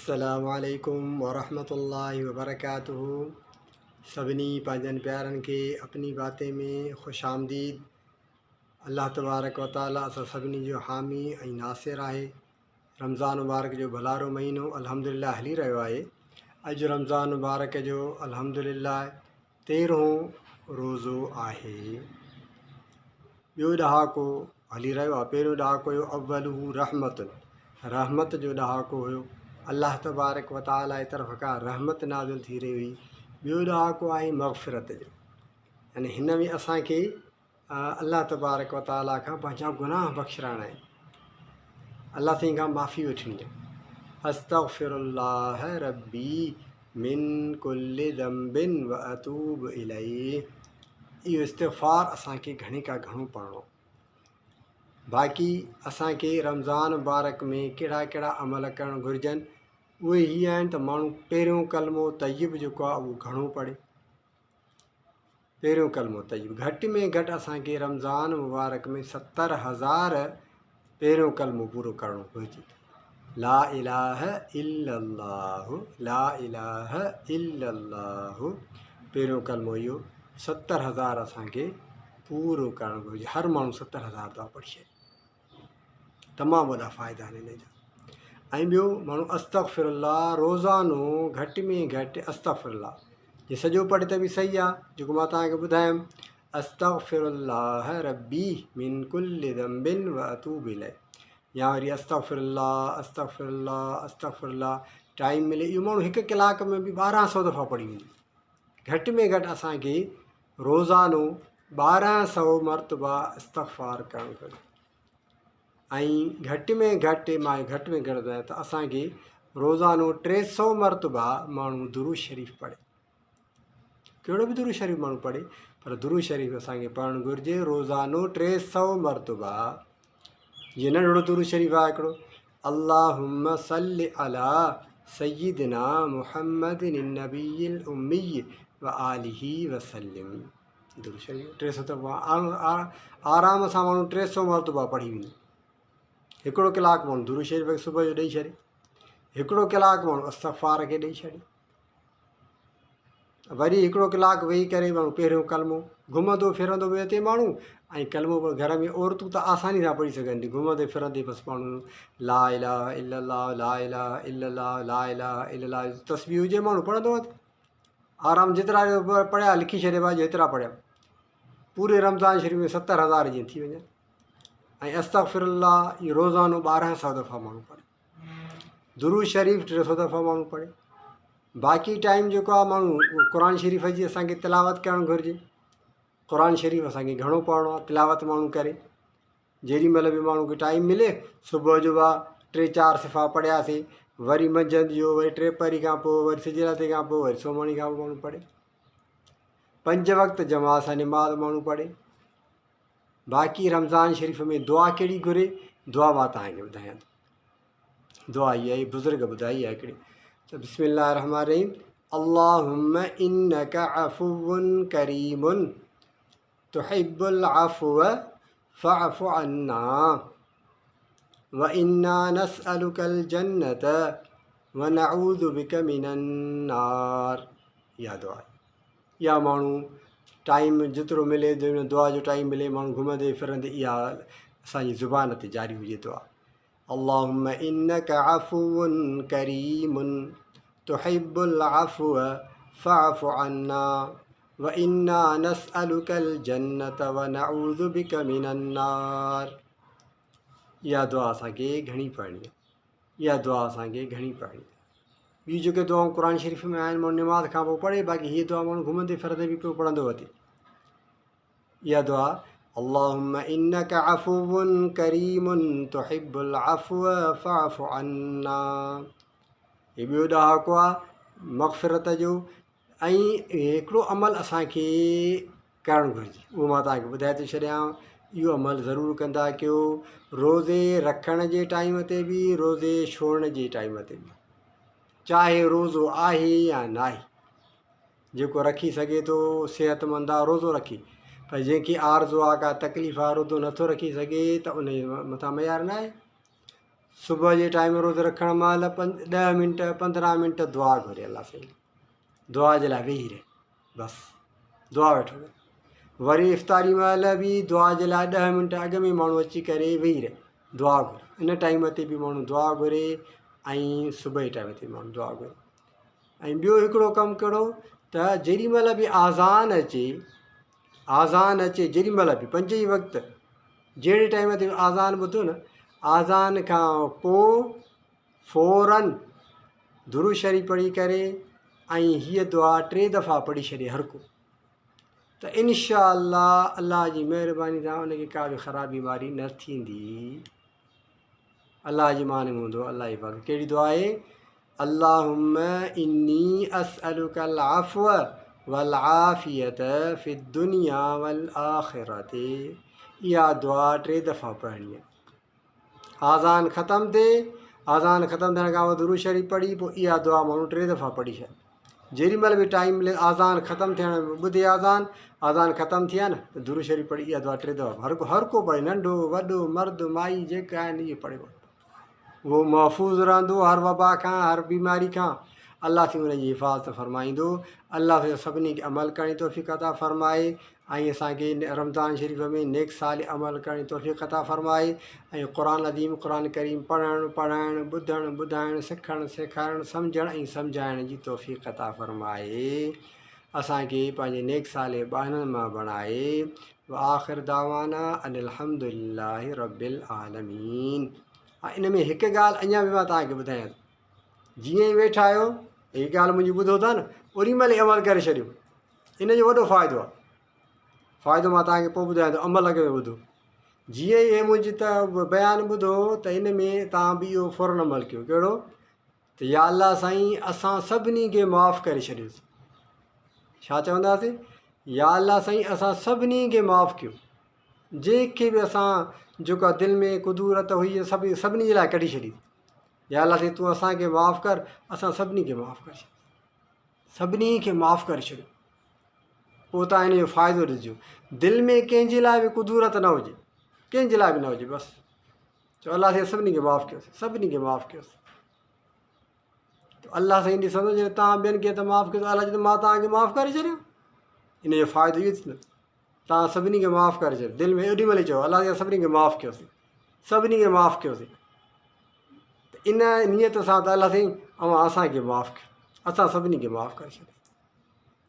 अस्सलामुअलैकुम वरहमतुल्लाहि वबरकातुहू। सभिनी पंहिंजनि प्यारनि खे अपनी बातें में ख़ुश आमदीद। अल्लाह तबारक व ताला असां सभिनी जो हामी ऐं नासिर आहे। रमज़ान मुबारक जो भलारो महीनो अल्हम्दुलिल्लाह हली रहियो आहे। अॼु रमज़ान मुबारक जो अल्हम्दुलिल्लाह 13हों रोज़ो आहे। ॿियो ॾहाको हली रहियो आहे। पहिरियों ॾहाको हुयो अव्वलुहु रहमत जो ॾहाको हुयो। अल्लाह तबारक व ताला जी तरफ़ खां रहमत नाज़िल थी रही हुई। ॿियो ॾहाको आहे मग़फ़िरत जो, यानी हिन में असांखे अल्लाह तबारक व ताला खां पंहिंजा गुनाह बख़्शिराइणा आहिनि, अल्लाह साईं खां माफ़ी वठणी आहे। अस्तग़फ़िरुल्लाह रब्बी मिन कुल्लि ज़ंबिन व अतूब इलैह। इहो इस्तिग़फ़ार असांखे घणे खां घणो पढ़णो। बाक़ी असांखे रमज़ान मुबारक में कहिड़ा कहिड़ा अमल करणु घुरिजनि, उहे ही आहिनि त माण्हू पहिरियों कलमो तय्यब जेको आहे उहो घणो पढ़े। पहिरियों कलमो तय्यब घटि में घटि असांखे रमज़ान मुबारक में 70,000 पहिरियों कलमो पूरो करणो घुरिजे। ला इलाहा इल्लल्लाहु, ला इलाहा इल्लल्लाहु, पहिरियों कलमो इहो 70,000 असांखे पूरो करणु घुरिजे। हर माण्हू 70,000 दफ़ा पढ़ी छॾे, तमामु वॾा फ़ाइदा आहिनि हिन जा। ऐं ॿियो माण्हू अस्तग़फ़िरुल्लाह रोज़ानो घटि में घटि अस्तग़फ़िरुल्लाह, जे सॼो पढ़े त बि सही आहे, जेको मां तव्हांखे ॿुधायमि अस्तग़फ़िरुल्लाह रब्बी मिन कुल्लि ज़ंबिन व अतूब इलैह, या वरी अस्तग़फ़िरुल्लाह अस्तग़फ़िरुल्लाह अस्तग़फ़िरुल्लाह। टाइम मिले इहो माण्हू हिकु कलाक में बि 1200 दफ़ा पढ़ी वेंदो। घटि में घटि असांखे रोज़ानो 1200 मरतबा इस्तग़फ़ार करणु घुरिजे। ऐं घटि में घटि मां घटि में घटि ॿुधायां त असांखे रोज़ानो 300 मरतबा माण्हू दुरूद शरीफ़ पढ़े। कहिड़ो बि दुरूद शरीफ़ माण्हू पढ़े, पर दुरूद शरीफ़ असांखे पढ़णु घुरिजे रोज़ानो 300 मरतबा। जीअं नंढिड़ो दुरूद शरीफ़ आहे हिकिड़ो, अल्लाहुम्मा सल्लि अला सय्यिदिना मुहम्मदिन नबिय्यिल उम्मी व आलिही वसल्लम। दुरूद शरीफ़ 300 दफ़ा आराम सां माण्हू 300 मरतबा पढ़ी वेंदो। हिकिड़ो कलाकु माण्हू दुरूद शरीफ़ खे सुबुह जो ॾेई छॾे, हिकिड़ो कलाकु माण्हू इस्तग़फ़ार खे ॾेई छॾे, वरी हिकिड़ो कलाकु वेही करे माण्हू पहिरियों कलमो घुमंदो फिरंदो बि अचे माण्हू, ऐं कलमो घर में औरतूं त आसानी सां पढ़ी सघनि थियूं। घुमंदे फिरंदे बसि माण्हू ला इलाहा इल्लल्लाह ला इलाहा इल्लल्लाह ला इलाहा इल्लल्लाह तस्बीह हुजे माण्हू पढ़ंदो वञे आराम। जेतिरा पढ़िया लिखी छॾिबा, जेतिरा पढ़िया पूरे रमज़ान शरीफ़ में 70,000 जीअं थी वञनि। ऐं अस्तग़फ़िरुल्लाह इहो रोज़ानो 1200 दफ़ा माण्हू पढ़े। दुरूद शरीफ़ 300 दफ़ा माण्हू पढ़े। बाक़ी टाइम जेको आहे माण्हू क़ुर शरीफ़ जी असांखे तिलावत करणु घुरिजे। क़ुर शरीफ़ असांखे घणो पढ़णो आहे, तिलावत माण्हू करे। जेॾी महिल बि माण्हू खे टाइम मिले, सुबुह जो 3-4 सिफ़ा पढ़ियासीं, वरी मंझंदि जो वरी 3 पहरी खां पोइ, वरी सिजरते खां पोइ, वरी सुम्हण खां पोइ माण्हू पढ़े। 5 वक़्त जमात सां निमाज़ माण्हू पढ़े। बाक़ी रमज़ान शरीफ़ में दुआ कहिड़ी घुरे, दुआ मां तव्हांखे ॿुधायां थो। दुआ इहा ई बुज़ुर्ग ॿुधाई आहे हिकिड़ी, त बिस्मिल्लाह रहमान रहीम, अल्लाहुम्मा इन्नका अफ़ुव्वुन करीमुन तुहिब्बुल अफ़्व फ़अफ़ु अन्ना व इन्ना नस्अलुकल जन्नत व नऊज़ु बिका मिनन नार। इहा दुआ, इहा माण्हू टाइम जेतिरो मिले, दुआ जो टाइम मिले, माण्हू घुमंदे फिरंदे इहा असांजी ज़ुबान ते जारी हुजे दुआ। अल्लाहुम्मा इन्नका अफ़ुव्वुन करीमुन तुहिब्बुल अफ़्व फ़अफ़ु अन्ना व इन्ना नस्अलुकल जन्नत व नऊज़ु बिका मिनन नार। इहा दुआ असांखे घणी पढ़णी आहे, इहा दुआ असांखे घणी पढ़णी आहे। ॿी जेके दुआऊं क़ुर शरीफ़ में आहिनि माण्हू निमाज़ खां पोइ पढ़े, बाक़ी हीअ दुआ माण्हू घुमंदे फिरंदे बि पियो पढ़ंदो वञे। इहा दुआ अल्लाहुम्मा इन्नका अफ़ुव्वुन करीमुन तुहिब्बुल अफ़्व फ़अफ़ु अन्ना। हीअ ॿियो ॾहाको आहे मग़फ़िरत जो। ऐं हिकिड़ो अमल असांखे करणु घुरिजे, उहो मां तव्हांखे ॿुधाए थो छॾियां। इहो अमल ज़रूरु कंदा कयो, रोज़े रखण जे टाइम ते बि, रोज़े छोड़ण जे टाइम ते बि, चाहे रोज़ो आहे या न आहे। जेको रखी सघे थो सिहतमंद आहे रोज़ो रखे, पर जंहिंखे आरज़ू आहे, का तकलीफ़ आहे, रोज़ो नथो रखी सघे, त उन जे मथां मयार न आहे। सुबुह जे टाइम रोज़ु रखण महिल 10 मिंट 15 मिंट दुआ घुरे अलाह साईं, दुआ जे लाइ वेही रहे, बसि दुआ वेठो करे। वरी इफ़्तारी महिल बि दुआ जे लाइ 10 मिंट अॻु में माण्हू अची करे वेही रहे, दुआ घुरे। इन टाइम ते बि माण्हू दुआ घुरे ऐं सुबुह जे टाइम ते माण्हू दुआ घुरे। ऐं ॿियो हिकिड़ो कमु कहिड़ो त जेॾी महिल बि आज़ान अचे जेॾी महिल बि 5 ई वक़्तु जहिड़े टाइम ते आज़ान ॿुधो न, आज़ान खां पोइ फ़ौरन दुरूद शरीफ़ पढ़ी करे ऐं हीअ दुआ 3 दफ़ा पढ़ी छॾे हर को, त इनशा अल्लाह जी महिरबानी सां उनखे का बि ख़राबु बीमारी न थींदी। अल्लाह जी मान में हूंदो अल्लाह जी बात। कहिड़ी दुआ आहे? अल्लाहुम्मा इन्नी अस्अलुकल अफ़्व वल आफ़ियत फ़िद दुनिया वल आख़िरती। इहा दुआ 3 दफ़ा पढ़णी आहे। आज़ान ख़तमु थियण खां पोइ दुरूद शरीफ़ पढ़ी पोइ इहा दुआ माण्हू 3 दफ़ा पढ़ी छॾे। जेॾी महिल बि टाइम मिले आज़ान ख़तमु थियण ॿुधे आज़ान ख़तमु थी आहे न त दुरूद शरीफ़ पढ़ी इहा दुआ 3 दफ़ा हर को पढ़े, नंढो वॾो मर्द माई जेका आहिनि इहे पढ़े, उहो महफ़ूज़ रहंदो हर वबा खां, हर बीमारी खां। अल्लाह साईं हुनजी हिफ़ाज़त फ़रमाईंदो। अल्लाह साईं सभिनी खे अमल करण जी तौफ़ीक़ अता फ़रमाए ऐं असांखे रमज़ान शरीफ़ में नेक साल अमल करण जी तौफ़ीक़ अता फ़रमाए ऐं क़ुरान अज़ीम क़ुरान करीम पढ़णु ॿुधणु ॿुधाइणु सिखणु सेखारणु सम्झणु ऐं सम्झाइण जी तौफ़ीक़ अता फ़रमाए। असांखे पंहिंजे नेक साल ॿारनि मां बणाए। व आख़िर दावाना अनिल हम्दुलिल्लाहि रब्बिल आलमीन। इन में हिकु ॻाल्हि अञा बि मां तव्हांखे ॿुधायां थो, जीअं ई वेठा आहियो हीअ ॻाल्हि मुंहिंजी ॿुधो था न, ओॾी महिल ई अमल करे छॾियो। इन जो वॾो फ़ाइदो आहे, फ़ाइदो मां तव्हांखे पोइ ॿुधायां थो, अमल में ॿुधो। जीअं ई हे मुंहिंजी त बयानु ॿुधो त इन में तव्हां बि इहो फ़ौरन अमल कयो। कहिड़ो? त या अल्लाह साईं असां सभिनी खे माफ़ु करे छॾियोसीं। छा चवंदासीं? या अल्लाह साईं असां सभिनी खे माफ़ु कयो, जंहिंखे बि असां जेका दिलि में कुदूरत हुई सभिनी जे लाइ कढी छॾी। या अल्लाह साईं तूं असांखे माफ़ु कर, असां सभिनी खे माफ़ु करे छॾियो, सभिनी खे माफ़ु करे छॾियो। पोइ तव्हां इन जो फ़ाइदो ॾिसिजो। दिलि में कंहिंजे लाइ बि कुदूरत न हुजे, कंहिंजे लाइ बि न हुजे, बसि चओ अल्लाह साईं सभिनी खे माफ़ु कयोसीं, सभिनी खे माफ़ु कयोसीं। त अल्लाह साईं ॾिसंदो जॾहिं तव्हां ॿियनि खे त माफ़ु कयो, अल्लाह चवंदो मां तव्हांखे माफ़ु करे छॾियो। इन जो फ़ाइदो इहो थींदो, तव्हां सभिनी खे माफ़ु करे छॾियो। दिलि में ओॾी महिल चओ अल्लाह साईं सभिनी खे माफ़ु कयोसीं, सभिनी खे माफ़ु कयोसीं। त इन नियत सां त अल्लाह साईं असांखे माफ़ु कयो, असां सभिनी खे माफ़ु करे छॾियो।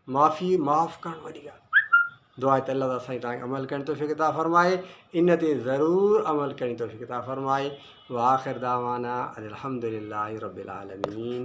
माफ़ु करणु वॾी ॻाल्हि। दुआ त अल्लाह साईं तव्हांखे अमल करण तौफ़ीक़ अता फ़रमाए, इन ते ज़रूरु अमल करण तौफ़ीक़ अता फ़रमाए। व आख़िर दावाना अनिल हम्दुलिल्लाहि रब्बिल आलमीन।